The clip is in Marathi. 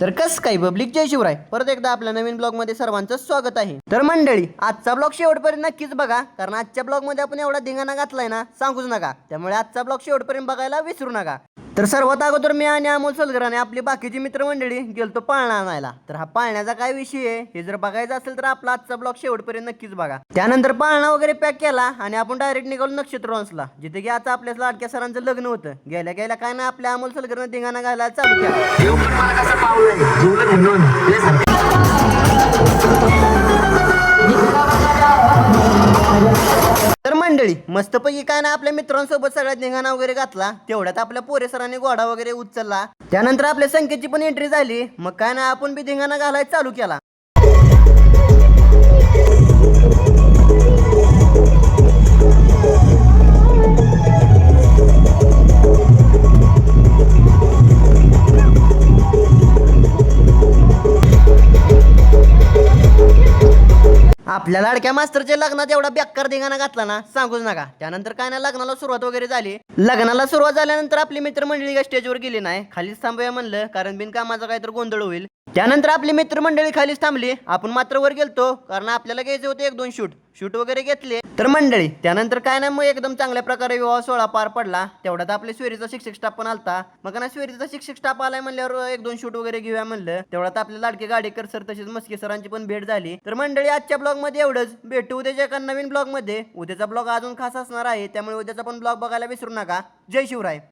तर कस काय पब्लिक, जय शिवराय. परत एकदा आपल्या नवीन ब्लॉग मध्ये सर्वांचं स्वागत आहे. तर मंडळी, आजचा ब्लॉग शेवटपर्यंत नक्कीच बघा, कारण आजच्या ब्लॉग मध्ये आपण एवढा धिंगाणा घातलाय ना, सांगूच नका. त्यामुळे आजचा ब्लॉग शेवटपर्यंत बघायला विसरू नका. तर सर्वात अगोदर मी आणि अमोल सोलकर आणि आपली बाकीची मित्रमंडळी गेलतो पाळणा आणायला. तर हा पाळण्याचा काय विषय आहे हे जर बघायचं असेल तर आपला आजचा ब्लॉग शेवटपर्यंत नक्कीच बघा. त्यानंतर पाळणा वगैरे पॅक केला आणि आपण डायरेक्ट निघालो नक्षत्र हॉल्सला, जिथे की आता आपल्या लाडक्या सरांचं लग्न होतं. गेल्या गेल्या काय ना आपल्या अमोल सोलकरनं धिंगाणा घालायला चालू केला. तर मंडळी, मस्तपैकी काय ना आपल्या मित्रांसोबत सगळ्यात धिंगाणा वगैरे घातला. तेवढ्यात आपल्या पोरे सरांनी घोडा वगैरे उचलला. त्यानंतर आपल्या संख्येची पण एंट्री झाली. मग काय ना आपण बी धिंगाणा घालायला चालू केला. आपल्या लाडक्या मास्तरच्या लग्नात एवढा बेकार धिंगाणा घातला ना, सांगूच नका. त्यानंतर काय ना लग्नाला सुरुवात वगैरे झाली. लग्नाला सुरुवात झाल्यानंतर आपली मित्रमंडळी काय स्टेजवर गेली नाही, खालीच थांबूया म्हणलं, कारण बिनकामाचा काहीतरी गोंधळ होईल. त्यानंतर आपली मित्रमंडळी खालीच थांबली. आपण मात्र वर गेलतो, कारण आपल्याला घ्यायचे होते एक दोन शूट वगैरे घेतले. तर मंडळी, त्यानंतर काय ना मग एकदम चांगल्या प्रकारे विवाह सोहळा पार पडला. तेवढ्यात आपले स्वेरीचा शिक्षक स्टाफ पण आलता. मग ना स्वेरीचा शिक्षक स्टाफ आलाय म्हणल्यावर एक दोन शूट वगैरे घेऊया म्हणलं. तेवढ्यात आपले लाडके गाडेकर सर तसेच मस्के सरांची पण भेट झाली. तर मंडळी, आजच्या ब्लॉग मध्ये एवढंच. भेटू उद्याच्या एका नवीन ब्लॉग मध्ये. उद्याचा ब्लॉग अजून खास असणार आहे, त्यामुळे उद्याचा पण ब्लॉग बघायला विसरू नका. जय शिवराय.